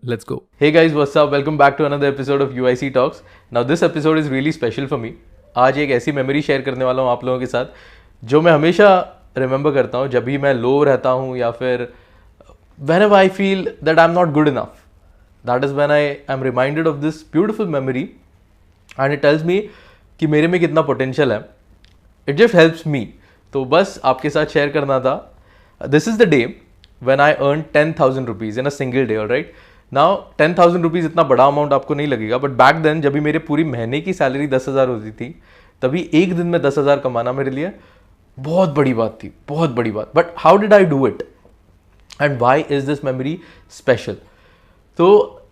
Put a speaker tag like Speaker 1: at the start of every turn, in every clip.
Speaker 1: Let's go. Hey guys, what's up? Welcome back to another episode of UIC Talks. Now this episode is really special for me. आज एक ऐसी memory share करने वाला हूँ आप लोगों के साथ जो मैं हमेशा रिमेंबर करता हूँ जब भी मैं लो रहता हूँ या फिर whenever I feel that I'm not good enough. That is when I am reminded of this beautiful memory and it tells me कि मेरे में कितना potential है. It just helps me. तो बस आपके साथ शेयर करना था. This is the day when I earned 10,000 rupees in a single day, alright? Now 10,000 rupees इतना बड़ा अमाउंट आपको नहीं लगेगा, बट बैक देन जब भी मेरे पूरी महीने की सैलरी 10,000 होती थी, तभी एक दिन में 10,000 कमाना मेरे लिए बहुत बड़ी बात थी, बहुत बड़ी बात. But how did I do it and why is this memory special? तो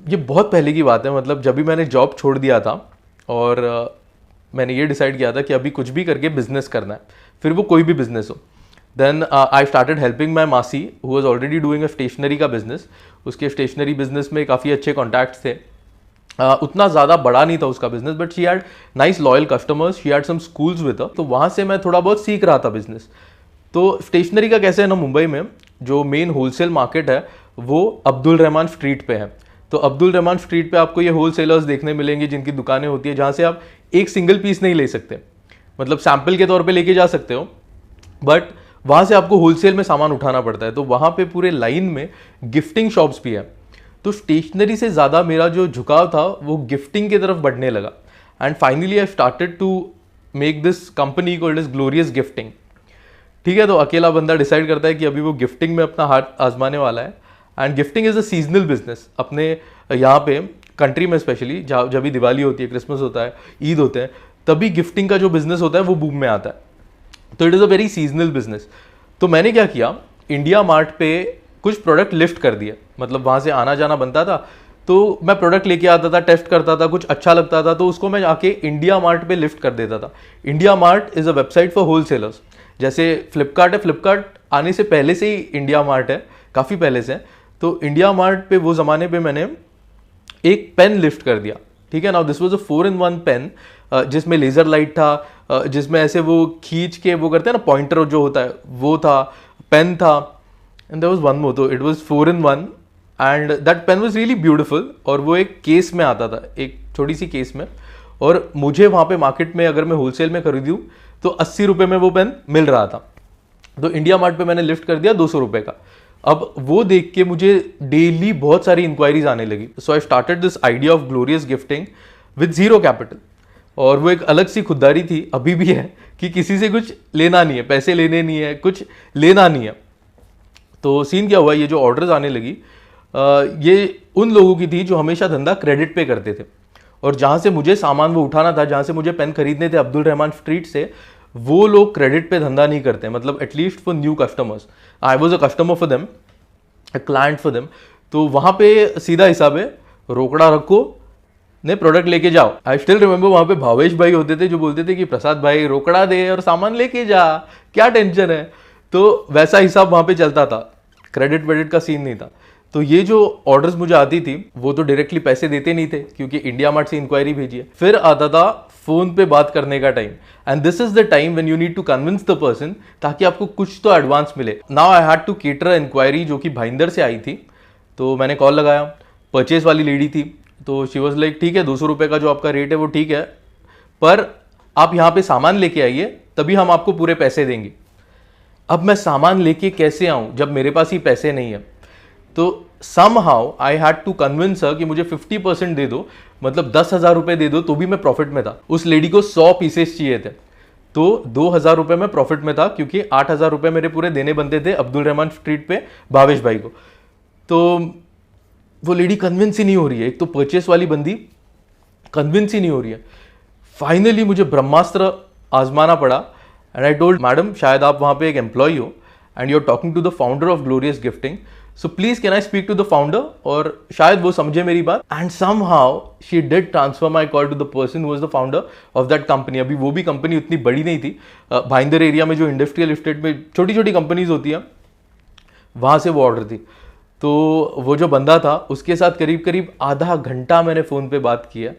Speaker 1: ये बहुत पहले की बात है. मतलब जब भी मैंने जॉब छोड़ दिया था और मैंने ये डिसाइड किया था कि अभी कुछ भी करके बिजनेस करना है, फिर वो कोई भी बिजनेस हो. Then I started helping my मासी who was already doing a stationery का बिजनेस. उसके स्टेशनरी बिजनेस में काफ़ी अच्छे कॉन्टैक्ट्स थे. उतना ज़्यादा बड़ा नहीं था उसका business, but she had nice loyal customers, she had some schools with her. तो वहाँ से मैं थोड़ा बहुत सीख रहा था बिजनेस. तो स्टेशनरी का कैसे है ना, मुंबई में जो मेन होलसेल मार्केट है वो अब्दुल रहमान स्ट्रीट पे है. तो अब्दुल रहमान स्ट्रीट पे आपको ये होलसेलर्स देखने मिलेंगे जिनकी दुकानें होती है जहाँ से आप एक सिंगल पीस नहीं ले सकते, मतलब सैम्पल के तौर पे लेके जा सकते हो, बट वहाँ से आपको होलसेल में सामान उठाना पड़ता है. तो वहाँ पे पूरे लाइन में गिफ्टिंग शॉप्स भी है. तो स्टेशनरी से ज़्यादा मेरा जो झुकाव था वो गिफ्टिंग की तरफ बढ़ने लगा. And finally I started to make this company called as Glorious Gifting. ठीक है, तो अकेला बंदा डिसाइड करता है कि अभी वो गिफ्टिंग में अपना हाथ आजमाने वाला है. And gifting is a seasonal business. अपने यहाँ पे कंट्री में स्पेशली जब भी दिवाली होती है, क्रिसमस होता है, ईद होते हैं, तभी गिफ्टिंग का जो बिजनेस होता है वो बूम में आता है. तो it is a very seasonal business. तो मैंने क्या किया, इंडिया मार्ट पे कुछ प्रोडक्ट लिफ्ट कर दिया. मतलब वहाँ से आना जाना बनता था, तो मैं प्रोडक्ट लेके आता था, टेस्ट करता था, कुछ अच्छा लगता था तो उसको मैं आके इंडिया मार्ट पे लिफ्ट कर देता था. India mart is a website for wholesalers. जैसे फ्लिपकार्ट है, फ्लिपकार्ट आने से पहले से ही इंडिया मार्ट है, काफ़ी पहले से. तो इंडिया मार्ट पे वो ज़माने पे मैंने एक पेन लिफ्ट कर दिया. ठीक है, now this was a 4-in-1 pen जिसमें लेज़र लाइट था, जिसमें ऐसे वो खींच के वो करते हैं ना, पॉइंटर जो होता है वो था, पेन था, and there was one more. तो it was 4-in-1 and that pen was really beautiful. और वो एक केस में आता था, एक छोटी सी केस में. और मुझे वहाँ पे मार्केट में अगर मैं होलसेल में खरीदूँ तो 80 रुपये में वो पेन मिल रहा था. तो इंडिया मार्ट पे मैंने लिफ्ट कर दिया 200 रुपये का. अब वो देख के मुझे डेली बहुत सारी इंक्वायरीज आने लगी. So I started this idea of glorious gifting with zero capital. और वो एक अलग सी खुददारी थी, अभी भी है, कि किसी से कुछ लेना नहीं है, पैसे लेने नहीं है, कुछ लेना नहीं है. तो सीन क्या हुआ, ये जो ऑर्डर्स आने लगी ये उन लोगों की थी जो हमेशा धंधा क्रेडिट पे करते थे. और जहाँ से मुझे सामान वो उठाना था, जहाँ से मुझे पेन खरीदने थे अब्दुल रहमान स्ट्रीट से, वो लोग क्रेडिट पे धंधा नहीं करते. मतलब at least for new customers. I was a customer for them, a client for them. तो वहाँ पे सीधा हिसाब है, रोकड़ा रखो ने प्रोडक्ट लेके जाओ. आई स्टिल रिमेंबर वहाँ पे भावेश भाई होते थे जो बोलते थे कि प्रसाद भाई रोकड़ा दे और सामान लेके जा, क्या टेंशन है. तो वैसा हिसाब वहाँ पे चलता था, क्रेडिट वेडिट का सीन नहीं था. तो ये जो ऑर्डर्स मुझे आती थी वो तो डायरेक्टली पैसे देते नहीं थे क्योंकि इंडिया मार्ट से इंक्वायरी भेजी है. फिर आता था फोन पे बात करने का time. And this is the time when you need to convince the person ताकि आपको कुछ तो एडवांस मिले. Now I had to cater enquiry जो कि भाईंदर से आई थी. तो मैंने कॉल लगाया, परचेज वाली लेडी थी. तो शी वॉज लाइक, ठीक है 200 रुपये का जो आपका रेट है वो ठीक है, पर आप यहाँ पे सामान लेके आइए तभी हम आपको पूरे पैसे देंगे. अब मैं सामान लेके कैसे आऊँ जब मेरे पास ही पैसे नहीं है. तो somehow I had to convince her कि मुझे 50% दे दो, मतलब 10,000 रुपये दे दो तो भी मैं प्रॉफिट में था. उस लेडी को 100 पीसेस चाहिए थे, तो 2,000 रुपये में प्रॉफिट में था क्योंकि 8,000 रुपये मेरे पूरे देने बनते थे अब्दुल रहमान स्ट्रीट पे भावेश भाई को. तो वो लेडी कन्विंस ही नहीं हो रही है. एक तो परचेस वाली बंदी कन्विंस ही नहीं हो रही है. फाइनली मुझे ब्रह्मास्त्र आजमाना पड़ा. एंड आई टोल्ड, मैडम शायद आप वहाँ पे एक एम्प्लॉय हो and you are talking to the founder of glorious Gifting, so please can I speak to the founder. और शायद वो समझे मेरी बात. And somehow she did transfer my call to the person who was the founder of that company. अभी वो भी company उतनी बड़ी नहीं थी. भाईंदर एरिया में जो इंडस्ट्रियल एस्टेट में छोटी छोटी कंपनीज होती हैं वहाँ से वो ऑर्डर थी. तो वो जो बंदा था उसके साथ करीब करीब आधा घंटा मैंने फ़ोन पे बात किया.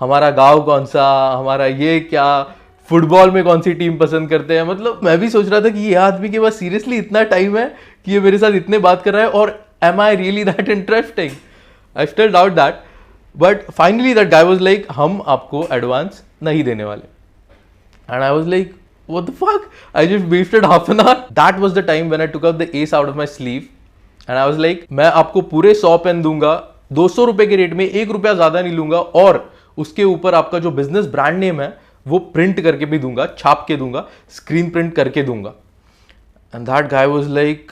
Speaker 1: हमारा गांव कौन सा, हमारा ये क्या, फुटबॉल में कौन सी टीम पसंद करते हैं. मतलब मैं भी सोच रहा था कि ये आदमी के पास सीरियसली इतना टाइम है कि ये मेरे साथ इतने बात कर रहा है. और am I really that interesting? I still doubt that. But finally that guy was like, हम आपको एडवांस नहीं देने वाले. And I was like, what the fuck? I just wasted half an hour. That was the time when I took out the ace out of my sleeve. And I was like, मैं आपको पूरे 100 pen दूंगा, 200 रुपए के rate में, 1 रुपया ज्यादा नहीं लूंगा, और उसके ऊपर आपका जो बिजनेस ब्रांड नेम है वो प्रिंट करके भी दूंगा, छाप के दूंगा, स्क्रीन प्रिंट करके दूंगा. And that guy was like,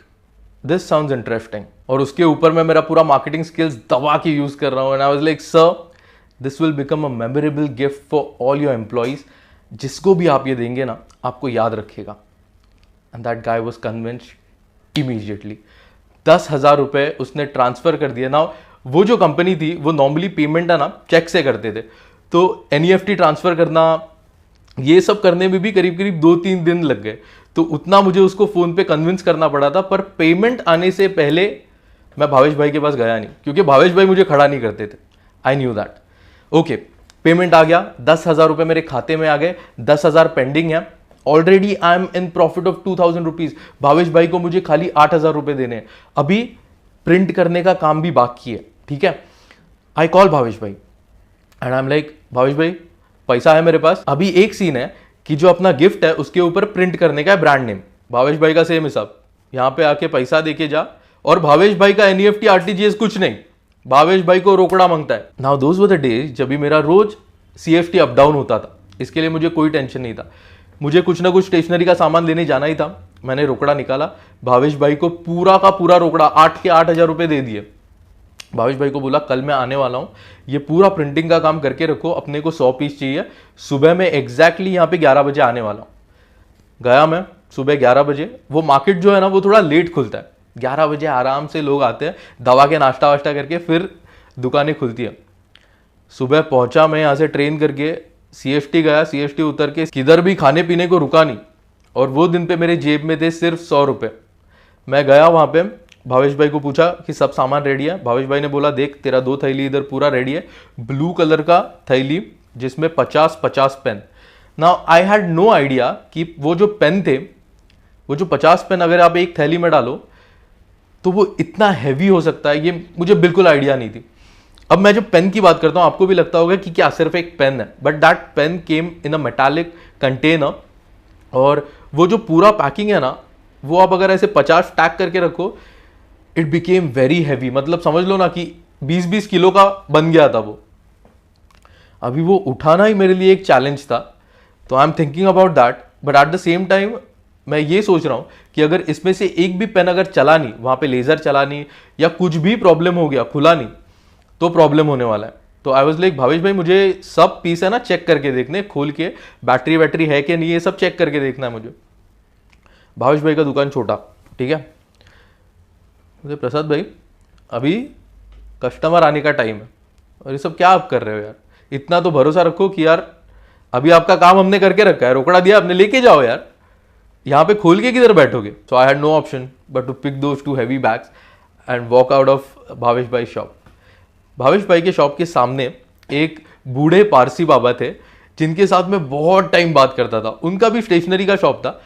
Speaker 1: this sounds interesting. और उसके ऊपर मैं मेरा पूरा मार्केटिंग स्किल्स दबा के यूज कर रहा हूँ. And I was like, sir this will become a memorable gift for all your employees. जिसको भी आप ये देंगे ना, आपको याद रखेगा. And that guy was convinced immediately. 10,000 रुपए उसने ट्रांसफर कर दिया. ना वो जो कंपनी थी वो नॉर्मली पेमेंट है ना चेक से करते थे, तो NEFT ट्रांसफर करना, ये सब करने में भी करीब करीब 2-3 दिन लग गए. तो उतना मुझे उसको फोन पे कन्विंस करना पड़ा था. पर पेमेंट आने से पहले मैं भावेश भाई के पास गया नहीं, क्योंकि भावेश भाई मुझे खड़ा नहीं करते थे. I knew that. Okay, payment आ गया, 10,000 रुपए मेरे खाते में आ गए, 10,000 पेंडिंग है. Already I am in profit of 2,000 rupees. Bhavesh भाई को मुझे खाली 8,000 रुपए देने हैं. अभी प्रिंट करने का काम भी बाकी है. ठीक है, आई कॉल भावेश भाई and I am like, Bhavesh भाई पैसा है मेरे पास. अभी एक सीन है कि जो अपना गिफ्ट है उसके ऊपर प्रिंट करने का है ब्रांड नेम. भावेश भाई का सेम हिसाब, यहां पे आके पैसा देके जा. और भावेश भाई का NEFT RTGS कुछ नहीं, भावेश भाई को रोकड़ा मांगता है. Now those were the days जब भी मेरा रोज CFT अप डाउन होता था. इसके लिए मुझे कोई टेंशन नहीं था. मुझे कुछ ना कुछ स्टेशनरी का सामान लेने जाना ही था. मैंने रोकड़ा निकाला, भावेश भाई को पूरा का पूरा रोकड़ा 8 के 8,000 रुपए दे दिए. भावेश भाई को बोला, कल मैं आने वाला हूं, ये पूरा प्रिंटिंग का काम करके रखो, अपने को 100 पीस चाहिए. सुबह में एग्जैक्टली यहाँ पे 11 बजे आने वाला हूं. गया मैं सुबह 11 बजे. वो मार्केट जो है ना वो थोड़ा लेट खुलता है. 11 बजे आराम से लोग आते हैं, दवा के नाश्ता वाश्ता करके फिर दुकानें खुलती है. सुबह पहुंचा मैं यहाँ से ट्रेन करके, CFT गया. CFT उतर के किधर भी खाने पीने को रुका नहीं. और वो दिन पे मेरे जेब में थे सिर्फ 100 रुपए. मैं गया वहां पे, भावेश भाई को पूछा कि सब सामान रेडी है. भावेश भाई ने बोला, देख तेरा 2 थैली इधर पूरा रेडी है. ब्लू कलर का थैली जिसमें 50 pen. Now I had no idea कि वो जो पेन थे, वो जो 50 पेन अगर आप एक थैली में डालो तो वो इतना हैवी हो सकता है, ये मुझे बिल्कुल आइडिया नहीं थी. अब मैं जो पेन की बात करता हूं, आपको भी लगता होगा कि क्या सिर्फ एक पेन है, but that pain came in a metallic container. और वो जो पूरा पैकिंग है ना, वो आप अगर ऐसे 50 टैग करके रखो, इट बिकेम वेरी हैवी. मतलब समझ लो ना कि 20-20 किलो का बन गया था वो. अभी वो उठाना ही मेरे लिए एक चैलेंज था. तो I am thinking about that. But at the same time मैं ये सोच रहा हूं कि अगर इसमें से एक भी पेन अगर चला नहीं, वहां पे लेजर चला नहीं या कुछ भी प्रॉब्लम हो गया, खुला नहीं, तो प्रॉब्लम होने वाला है. तो आई वाज लाइक, भावेश भाई मुझे सब पीस है ना चेक करके देखने, खोल के बैटरी है कि नहीं, ये सब चेक करके देखना है मुझे. भावेश भाई का दुकान छोटा, ठीक है. मुझे, प्रसाद भाई अभी कस्टमर आने का टाइम है और ये सब क्या आप कर रहे हो यार. इतना तो भरोसा रखो कि यार अभी आपका काम हमने करके रखा है, रोकड़ा दिया आपने, लेके जाओ यार, यहाँ पे खोल के किधर बैठोगे. So I had no option but to pick those 2 heavy bags and walk out of Bhavesh bhai shop. Bhavesh भाई के शॉप के सामने एक बूढ़े पारसी बाबा थे जिनके साथ मैं बहुत टाइम बात करता था. उनका भी स्टेशनरी का शॉप था.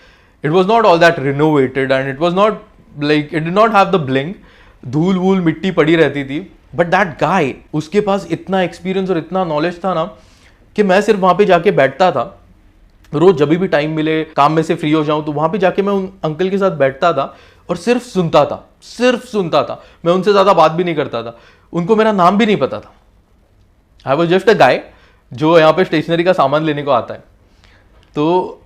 Speaker 1: It was not all that renovated and it was not like, it did not have the bling. धूल वूल मिट्टी पड़ी रहती थी. बट दैट गाय, उसके पास इतना एक्सपीरियंस और इतना नॉलेज था ना कि मैं सिर्फ वहां पे जाके बैठता था. रोज जब भी टाइम मिले, काम में से फ्री हो जाऊं, तो वहां पे जाके मैं उन अंकल के साथ बैठता था और सिर्फ सुनता था. मैं उनसे ज्यादा बात भी नहीं करता था. उनको मेरा नाम भी नहीं पता था. आई वॉज जस्ट अ गाय जो यहाँ पे स्टेशनरी का सामान लेने को आता है. तो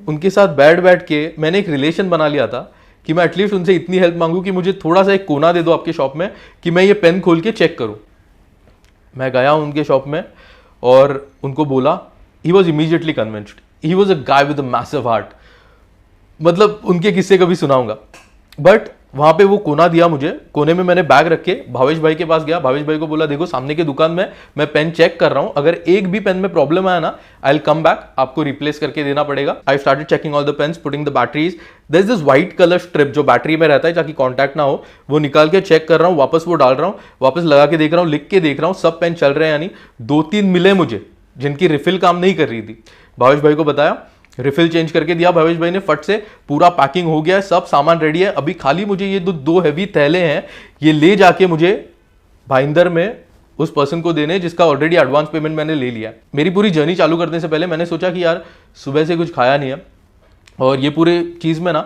Speaker 1: उनके साथ बैठ के मैंने एक रिलेशन बना लिया था कि मैं एटलीस्ट उनसे इतनी हेल्प मांगू कि मुझे थोड़ा सा एक कोना दे दो आपके शॉप में कि मैं ये पेन खोल के चेक करूं. मैं गया उनके शॉप में और उनको बोला. He was immediately convinced. He was a guy with a massive heart. मतलब उनके किस्से कभी सुनाऊंगा. बट वहां पे वो कोना दिया मुझे. कोने में मैंने बैग रख के भावेश भाई के पास गया. भावेश भाई को बोला, देखो सामने की दुकान में मैं पेन चेक कर रहा हूं, अगर एक भी पेन में प्रॉब्लम आया ना, आई विल कम बैक, आपको रिप्लेस करके देना पड़ेगा. I started checking all the pens, putting the batteries. There is this white colour strip जो बैटरी में रहता है ताकि कॉन्टैक्ट ना हो, वो निकाल के चेक कर रहा हूँ, वापस वो डाल रहा हूँ, वापस लगा के देख रहा हूँ, लिख के देख रहा हूँ सब पेन चल रहे हैं. यानी 2-3 मिले मुझे जिनकी रिफिल काम नहीं कर रही थी. भावेश भाई को बताया. रिफिल चेंज करके दिया भवेश भाई ने फट से, पूरा पैकिंग हो गया है, सब सामान रेडी है। अभी खाली मुझे ये दो हैवी थैले हैं, ये ले जाके मुझे भाईंदर में उस पर्सन को देने जिसका ऑलरेडी एडवांस पेमेंट मैंने ले लिया। मेरी पूरी जर्नी चालू करने से पहले मैंने सोचा कि यार सुबह से कुछ खाया नहीं है, और ये पूरे चीज़ में ना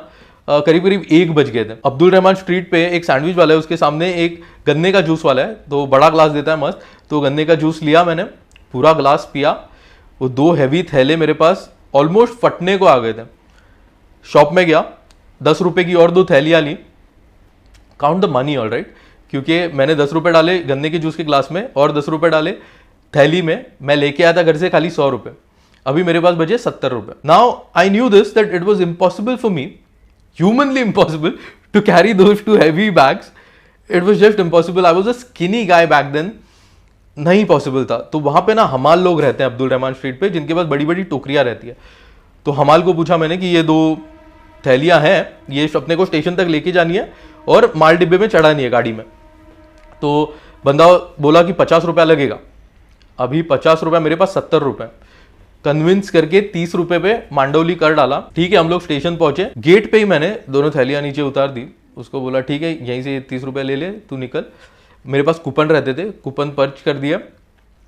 Speaker 1: करीब करीब 1 बज गए थे। अब्दुल रहमान स्ट्रीट पे एक सैंडविच वाला है, उसके सामने एक गन्ने का जूस वाला है, तो बड़ा ग्लास देता है मस्त, तो गन्ने का जूस लिया मैंने, पूरा ग्लास पिया। वो 2 हैवी थैले मेरे पास ऑलमोस्ट फटने को आ गए थे। शॉप में गया, 10 रुपए की और 2 थैलियाँ ली, count the money all right, क्योंकि मैंने 10 रुपए डाले गन्ने के जूस के ग्लास में और 10 रुपए डाले थैली में। मैं लेके आया था घर से खाली 100 रुपए, अभी मेरे पास बचे 70 रुपए। Now I knew this that it was impossible for me, humanly impossible to carry those 2 heavy bags. It was just impossible. I was a skinny guy back then, नहीं पॉसिबल था। तो वहां पे ना हमाल लोग रहते हैं अब्दुल रहमान स्ट्रीट पे, जिनके पास बड़ी बड़ी टोकरियां रहती है। तो हमाल को पूछा मैंने कि ये 2 थैलियां हैं, ये अपने को स्टेशन तक लेके जानी है और माल डिब्बे में चढ़ानी है गाड़ी में। तो बंदा बोला कि 50 रुपया लगेगा। अभी 50 रुपया, मेरे पास 70 रुपए, कन्विंस करके 30 रुपए पे मांडवली कर डाला। ठीक है, हम लोग स्टेशन पहुंचे, गेट पे ही मैंने दोनों थैलियां नीचे उतार दी। उसको बोला ठीक है यहीं से 30 रुपए ले ले, तू निकल। मेरे पास कूपन रहते थे, कूपन पर्च कर दिया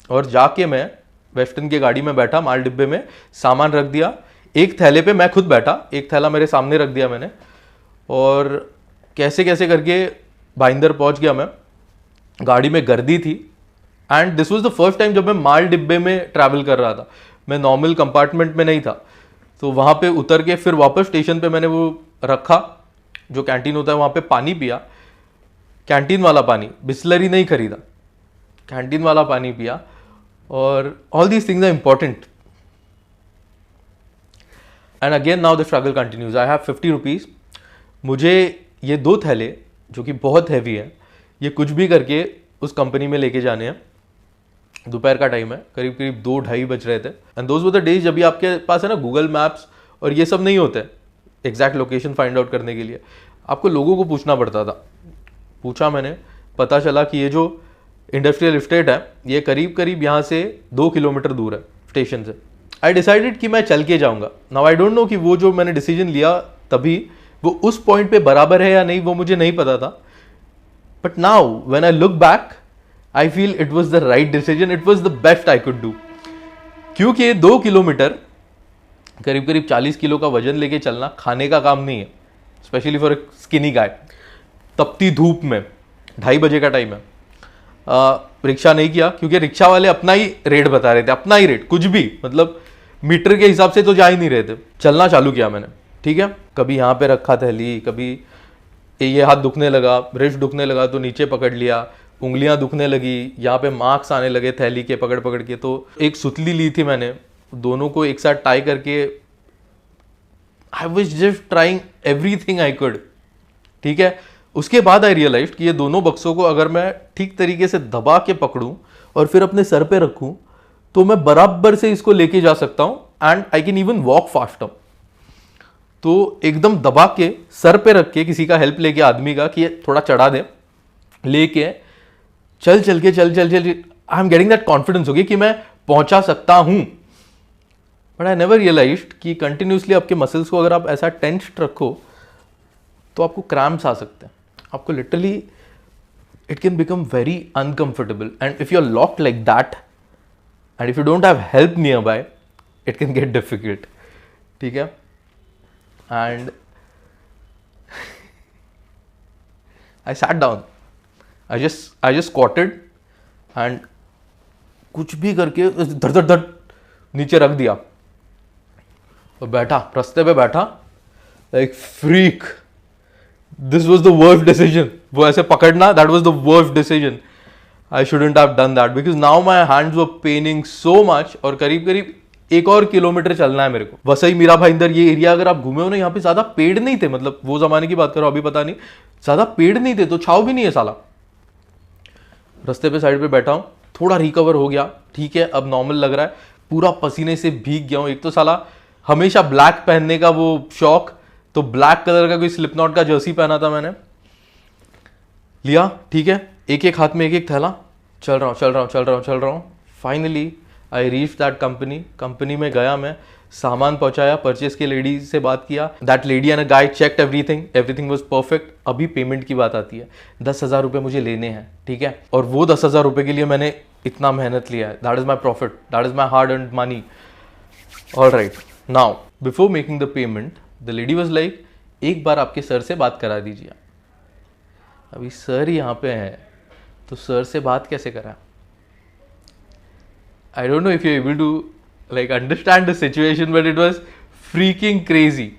Speaker 1: और जाके मैं वेस्टर्न की गाड़ी में बैठा, माल डिब्बे में सामान रख दिया। एक थैले पे मैं खुद बैठा, एक थैला मेरे सामने रख दिया मैंने, और कैसे कैसे करके भाईंदर पहुंच गया मैं। गाड़ी में गर्दी थी, and this was the first time जब मैं माल डिब्बे में ट्रैवल कर रहा था, मैं नॉर्मल कंपार्टमेंट में नहीं था। तो वहाँ पे उतर के फिर वापस स्टेशन पे मैंने वो रखा, जो कैंटीन होता है वहाँ पे पानी पिया, कैंटीन वाला पानी, बिस्लरी नहीं खरीदा, कैंटीन वाला पानी पिया। और all these things are important. And again now the struggle continues. I have 50 rupees. मुझे ये 2 थैले जो कि बहुत हैवी है, ये कुछ भी करके उस कंपनी में लेके जाने हैं। दोपहर का टाइम है, करीब करीब 2-2:30 बज रहे थे। And those were the days जब भी आपके पास है ना गूगल मैप्स और ये सब नहीं होते एग्जैक्ट लोकेशन फाइंड आउट करने के लिए, आपको लोगों को पूछना पड़ता था। पूछा मैंने, पता चला कि ये जो इंडस्ट्रियल इस्टेट है ये करीब करीब यहाँ से 2 किलोमीटर दूर है स्टेशन से। आई डिसाइडेड कि मैं चल के जाऊँगा। नाउ आई डोंट नो कि वो जो मैंने डिसीजन लिया तभी वो उस पॉइंट पे बराबर है या नहीं, वो मुझे नहीं पता था। But now when I look back I feel it was the right decision, it was the best I could do. क्योंकि 2 किलोमीटर करीब करीब 40 किलो का वजन लेके चलना खाने का काम नहीं है, स्पेशली फॉर स्किनी गाय। तपती धूप में 2:30 बजे का टाइम है। रिक्शा नहीं किया, क्योंकि रिक्शा वाले अपना ही रेट बता रहे थे, अपना ही रेट, कुछ भी मतलब मीटर के हिसाब से तो जा ही नहीं रहे थे। चलना चालू किया मैंने, ठीक है। कभी यहाँ पे रखा थैली, कभी ये हाथ दुखने लगा, रिस्ट दुखने लगा तो नीचे पकड़ लिया, उंगलियां दुखने लगी, यहाँ पे मार्क्स आने लगे थैली के पकड़ पकड़ के। तो एक सुतली ली थी मैंने, दोनों को एक साथ टाई करके I was just trying everything I could, ठीक है। उसके बाद आई रियलाइज्ड कि ये दोनों बक्सों को अगर मैं ठीक तरीके से दबा के पकड़ूं और फिर अपने सर पे रखूं तो मैं बराबर से इसको लेके जा सकता हूं, and I can even walk faster. तो एकदम दबा के सर पे रख के किसी का हेल्प लेके, आदमी का, कि थोड़ा चढ़ा दे, लेके चल I am getting that confidence हो गया कि मैं पहुंचा सकता हूं। बट आई नेवर रियलाइज्ड कि कंटिन्यूसली आपके मसल्स को अगर आप ऐसा टेंस्ड रखो तो आपको क्रैम्प्स आ सकते हैं, आपको literally it can become very uncomfortable. And if you are locked like that and if you don't have help nearby, it can get difficult, ठीक है। And I sat down. I just squatted and कुछ भी करके धड़ धड़ धड़ नीचे रख दिया और बैठा, रास्ते पे बैठा like freak. This was the worst decision. वो ऐसे पकड़ना, that was the worst decision. I shouldn't have done that because now my hands were paining so much. और करीब करीब 1 और किलोमीटर चलना है मेरे को। वसई, मीरा भाईंदर, ये एरिया अगर आप घूमे हो ना, यहाँ पे ज्यादा पेड़ नहीं थे, मतलब वो जमाने की बात करो, अभी पता नहीं, ज्यादा पेड़ नहीं थे तो छाव भी नहीं है साला। रास्ते पे साइड पे बैठा हूँ, थोड़ा रिकवर हो गया, ठीक है, अब नॉर्मल लग रहा है। पूरा पसीने से भीग गया हूँ। एक तो साला हमेशा ब्लैक पहनने का वो शौक, तो ब्लैक कलर का कोई स्लिप नॉट का जर्सी पहना था मैंने, लिया, ठीक है, एक एक हाथ में एक एक थैला, चल रहा हूँ। Finally I reach that company में गया, मैं सामान पहुंचाया, परचेस की लेडी से बात किया, that lady and a guy checked everything was perfect. अभी पेमेंट की बात आती है, 10,000 रुपये मुझे लेने हैं, ठीक है, और वो 10,000 रुपये के लिए मैंने इतना मेहनत लिया है, that is my profit, that is my hard earned money. All right, now before making the payment the lady was like, एक बार आपके सर से बात करा दीजिए। अभी सर यहाँ पे हैं तो सर से बात कैसे करा? I don't know if you able to like understand the situation, but it was freaking crazy.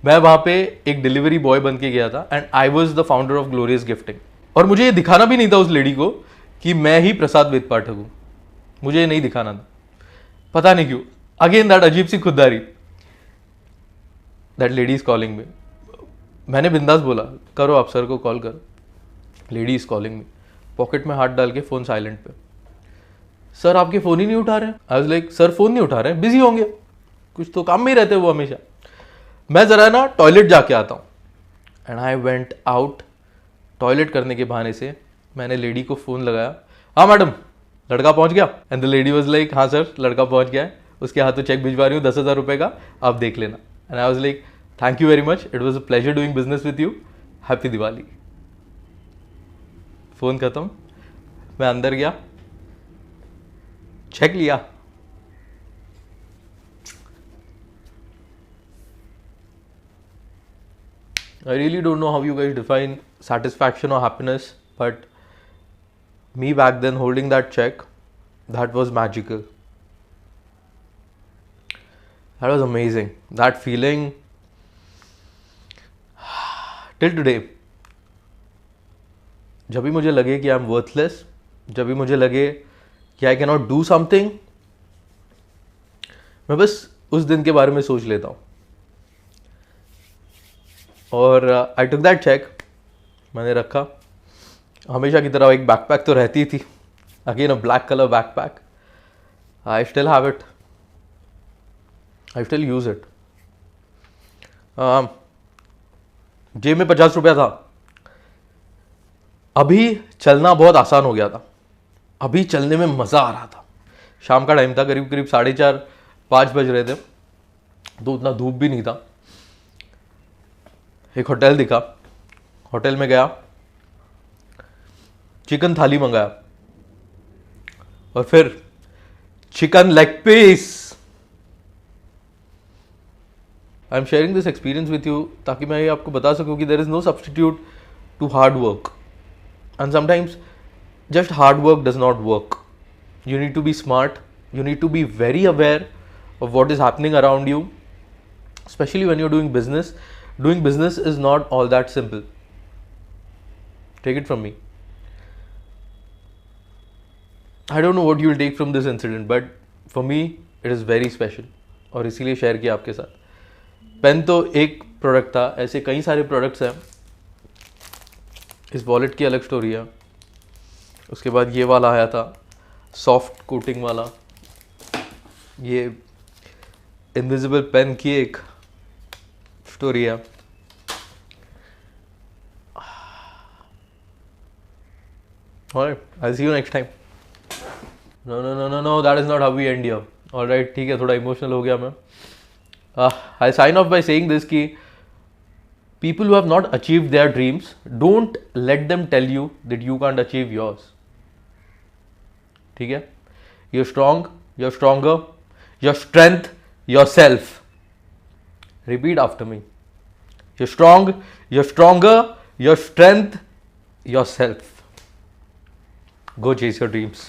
Speaker 1: मैं वहाँ पे एक डिलीवरी बॉय बन के गया था and I was the founder of glorious gifting, और मुझे ये दिखाना भी नहीं था उस लेडी को कि मैं ही प्रसाद वेद पाठक हूँ, मुझे ये नहीं दिखाना था, पता नहीं क्यों। अगेन दैट अजीब सी खुददारी। That lady is calling me, मैंने बिंदास बोला करो, आप सर को कॉल करो। Lady is calling me, pocket में हाथ डाल के फ़ोन साइलेंट पे, सर आपके फ़ोन ही नहीं उठा रहे हैं। I was like sir phone नहीं उठा रहे हैं, बिजी होंगे, कुछ तो काम में ही रहते हैं वो हमेशा। मैं ज़रा ना टॉयलेट जाके आता हूँ। And I went out, toilet करने के बहाने से मैंने लेडी को फ़ोन लगाया, हाँ मैडम लड़का पहुँच गया? And the lady was like हाँ सर लड़का पहुँच गया है, उसके हाथों चेक भिजवा रही हूँ 10,000 रुपये का, आप देख लेना। And I was like thank you very much, it was a pleasure doing business with you, happy Diwali. Phone खत्म, मैं अंदर गया, चेक लिया, I really don't know how you guys define satisfaction or happiness, but me back then holding that check, that was magical. That was amazing. That feeling till today. जब भी मुझे लगे कि आई एम वर्थलेस, जब भी मुझे लगे कि I can not do something, मैं बस उस दिन के बारे में सोच लेता हूँ। और आई टुक दैट चेक, मैंने रखा, हमेशा की तरह एक बैकपैक तो रहती थी, again a black colour backpack, I still have it, I still use it. जेब में 50 रुपया था। अभी चलना बहुत आसान हो गया था, अभी चलने में मज़ा आ रहा था। शाम का टाइम था, करीब करीब 4:30-5 बज रहे थे, तो उतना धूप भी नहीं था। एक होटल दिखा, होटल में गया, चिकन थाली मंगाया, और फिर chicken leg piece. I am sharing this experience with you ताकि मैं ये आपको बता सकूं कि there is no substitute to hard work, and sometimes just hard work does not work. You need to be smart, you need to be very aware of what is happening around you, especially when you're doing business. Doing business is not all that simple, take it from me. I don't know what you'll take from this incident, but for me it is very special, और इसीलिए share किया आपके साथ। Pen तो एक product था, ऐसे कई सारे प्रोडक्ट्स हैं। इस वॉलेट की अलग स्टोरी है। उसके बाद ये वाला आया था, सॉफ्ट कोटिंग वाला, ये इनविजिबल पेन की एक स्टोरी है। Alright, I'll see you next time. No, that is not how we end here. Alright, ठीक है, थोड़ा इमोशनल हो गया मैं। I sign off by saying this कि people who have not achieved their dreams, don't let them tell you that you can't achieve yours. ठीक है, you're strong, you're stronger, your strength, yourself. Repeat after me. You're strong, you're stronger, your strength, yourself. Go chase your dreams.